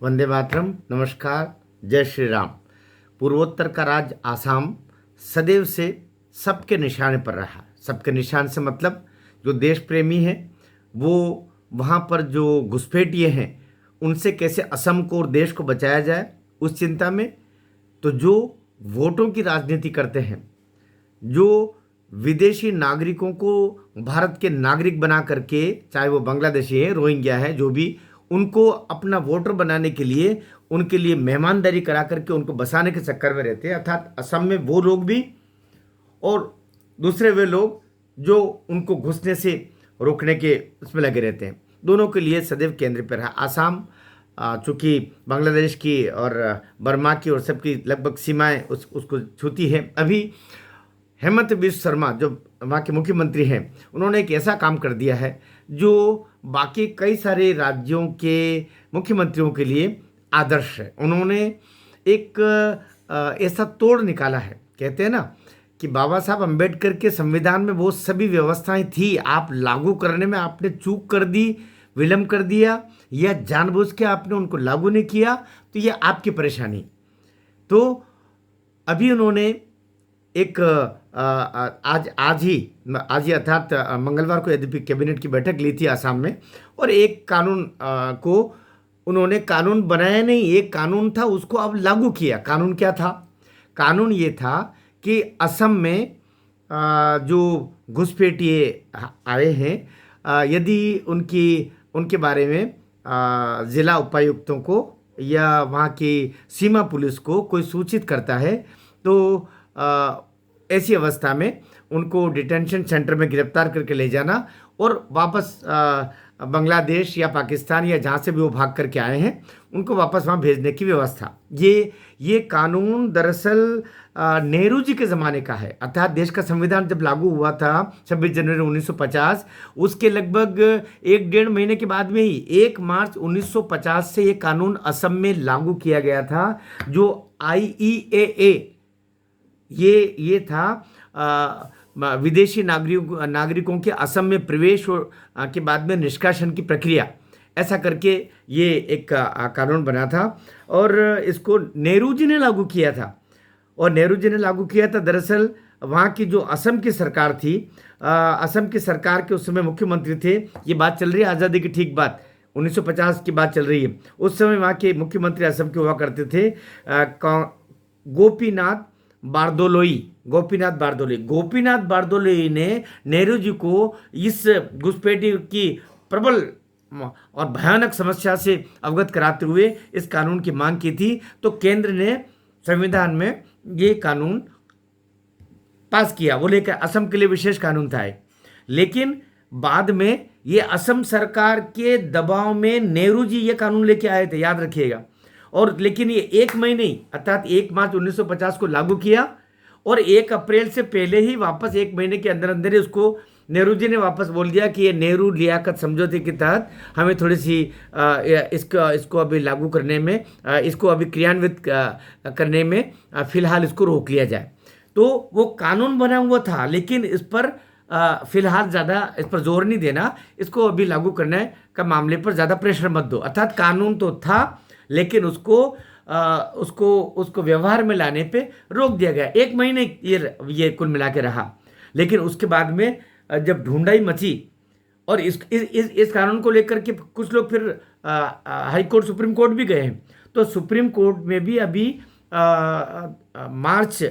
वंदे मातरम। नमस्कार। जय श्री राम। पूर्वोत्तर का राज्य आसाम सदैव से सबके निशाने पर रहा। सबके निशान से मतलब जो देश प्रेमी हैं वो वहाँ पर जो घुसपैठिए हैं उनसे कैसे असम को और देश को बचाया जाए उस चिंता में। तो जो वोटों की राजनीति करते हैं, जो विदेशी नागरिकों को भारत के नागरिक बना करके, चाहे वो बांग्लादेशी है, रोहिंग्या है, जो भी, उनको अपना वोटर बनाने के लिए उनके लिए मेहमानदारी करा करके उनको बसाने के चक्कर में रहते हैं। अर्थात असम में वो लोग भी और दूसरे वे लोग जो उनको घुसने से रोकने के उसमें लगे रहते हैं। दोनों के लिए सदैव केंद्र पर रहा आसाम। चूँकि बांग्लादेश की और बर्मा की और सबकी लगभग सीमाएं उसको छूती है। अभी हेमंत बिस्व शर्मा जो वहाँ के मुख्यमंत्री हैं, उन्होंने एक ऐसा काम कर दिया है जो बाकी कई सारे राज्यों के मुख्यमंत्रियों के लिए आदर्श है। उन्होंने एक ऐसा तोड़ निकाला है। कहते हैं ना कि बाबा साहब अम्बेडकर के संविधान में वो सभी व्यवस्थाएं थी, आप लागू करने में आपने चूक कर दी, विलंब कर दिया या जानबूझ के आपने उनको लागू नहीं किया, तो ये आपकी परेशानी। तो अभी उन्होंने एक आज ही अर्थात मंगलवार को यद्यपि कैबिनेट की बैठक ली थी आसाम में, और एक कानून को उन्होंने, कानून बनाया नहीं, एक कानून था उसको अब लागू किया। कानून क्या था? कानून ये था कि असम में जो घुसपैठिए आए हैं, यदि उनके बारे में ज़िला उपायुक्तों को या वहाँ की सीमा पुलिस को कोई सूचित करता है तो ऐसी अवस्था में उनको डिटेंशन सेंटर में गिरफ्तार करके ले जाना और वापस बांग्लादेश या पाकिस्तान या जहाँ से भी वो भाग करके आए हैं उनको वापस वहाँ भेजने की व्यवस्था। ये कानून दरअसल नेहरू जी के ज़माने का है। अर्थात देश का संविधान जब लागू हुआ था 26 जनवरी 1950, उसके लगभग 1-1.5 महीने के बाद में ही 1 मार्च 1950 से ये कानून असम में लागू किया गया था। जो IEAA ये था विदेशी नागरिकों के असम में प्रवेश के बाद में निष्कासन की प्रक्रिया, ऐसा करके ये एक कानून बना था और इसको नेहरू जी ने लागू किया था। और नेहरू जी ने लागू किया था दरअसल वहाँ की जो असम की सरकार थी, असम की सरकार के उस समय मुख्यमंत्री थे, ये बात चल रही है आज़ादी की ठीक बात, 1950 की बात चल रही है। उस समय वहाँ के मुख्यमंत्री असम के हुआ करते थे गोपीनाथ बारदोलोई ने नेहरू जी को इस घुसपैठी की प्रबल और भयानक समस्या से अवगत कराते हुए इस कानून की मांग की थी। तो केंद्र ने संविधान में ये कानून पास किया। वो लेकर असम के लिए विशेष कानून था। लेकिन बाद में ये असम सरकार के दबाव में नेहरू जी ये कानून लेके आए थे, याद रखिएगा। और लेकिन ये 1 महीने अर्थात 1 मार्च 1950 को लागू किया और 1 अप्रैल से पहले ही वापस 1 महीने के अंदर अंदर ही उसको नेहरू जी ने वापस बोल दिया कि ये नेहरू लियाकत समझौते के तहत हमें थोड़ी सी इसको अभी लागू करने में, इसको अभी क्रियान्वित करने में फिलहाल इसको रोक लिया जाए। तो वो कानून बना हुआ था, लेकिन इस पर फिलहाल ज़्यादा इस पर जोर नहीं देना, इसको अभी लागू करने का मामले पर ज़्यादा प्रेशर मत दो। अर्थात कानून तो था लेकिन उसको व्यवहार में लाने पे रोक दिया गया। 1 महीने ये कुल मिला के रहा। लेकिन उसके बाद में जब ढूंढाई मची और इस कानून को लेकर के कुछ लोग फिर हाई कोर्ट, सुप्रीम कोर्ट भी गए हैं। तो सुप्रीम कोर्ट में भी अभी मार्च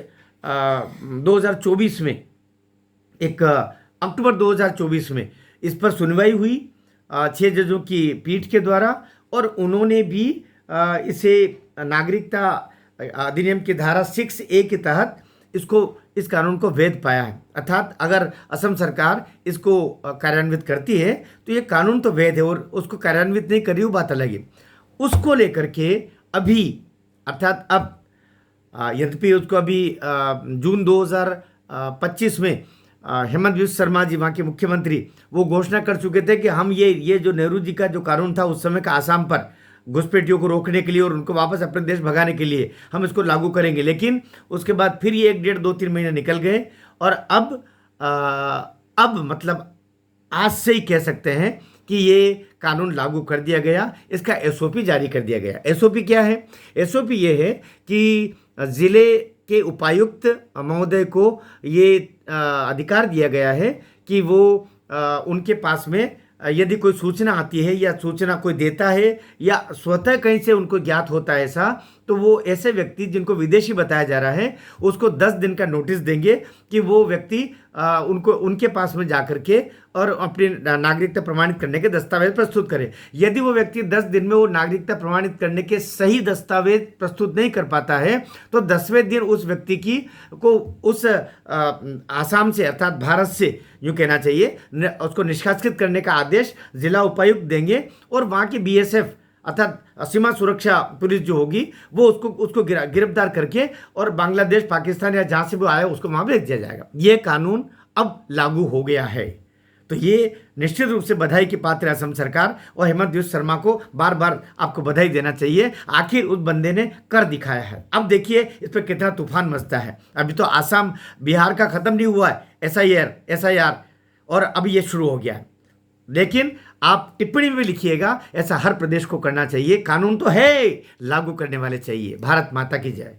2024 में, अक्टूबर 2024 में इस पर सुनवाई हुई 6 जजों की पीठ के द्वारा, और उन्होंने भी इसे नागरिकता अधिनियम की धारा 6A के तहत इस कानून को वैध पाया है। अर्थात अगर असम सरकार इसको कार्यान्वित करती है तो ये कानून तो वैध है, और उसको कार्यान्वित नहीं करी वो बात अलग है। उसको लेकर के अभी अर्थात अब यद्यपि उसको अभी जून 2025 में हेमंत बिस्व शर्मा जी, वहाँ के मुख्यमंत्री, वो घोषणा कर चुके थे कि हम ये जो नेहरू जी का जो कानून था उस समय का आसाम पर घुसपैठियों को रोकने के लिए और उनको वापस अपने देश भगाने के लिए हम इसको लागू करेंगे। लेकिन उसके बाद फिर ये 1, 1.5, 2, 3 महीने निकल गए और अब मतलब आज से ही कह सकते हैं कि ये कानून लागू कर दिया गया, इसका एसओपी जारी कर दिया गया। एसओपी क्या है? एसओपी ये है कि ज़िले के उपायुक्त महोदय को ये अधिकार दिया गया है कि वो उनके पास में यदि कोई सूचना आती है या सूचना कोई देता है या स्वतः कहीं से उनको ज्ञात होता है ऐसा, तो वो ऐसे व्यक्ति जिनको विदेशी बताया जा रहा है उसको 10 दिन का नोटिस देंगे कि वो व्यक्ति उनको उनके पास में जाकर के और अपनी नागरिकता प्रमाणित करने के दस्तावेज प्रस्तुत करे। यदि वो व्यक्ति 10 दिन में वो नागरिकता प्रमाणित करने के सही दस्तावेज प्रस्तुत नहीं कर पाता है तो 10वें दिन उस व्यक्ति को उस आसाम से अर्थात भारत से यूँ कहना चाहिए उसको निष्कासित करने का आदेश जिला उपायुक्त देंगे और वहाँ की बीएसएफ अर्थात सीमा सुरक्षा पुलिस जो होगी वो उसको गिरफ्तार करके और बांग्लादेश, पाकिस्तान या जहाँ से वो आया उसको वहाँ भेज दिया जाएगा। ये कानून अब लागू हो गया है। तो ये निश्चित रूप से बधाई की पात्र है असम सरकार और हेमंत बिस्वा शर्मा को बार बार आपको बधाई देना चाहिए। आखिर उस बंदे ने कर दिखाया है। अब देखिए इस पर कितना तूफान मचता है। अभी तो आसाम बिहार का खत्म नहीं हुआ है एसआईआर और अब ये शुरू हो गया है। लेकिन आप टिप्पणी में लिखिएगा ऐसा हर प्रदेश को करना चाहिए। कानून तो है, लागू करने वाले चाहिए। भारत माता की जय।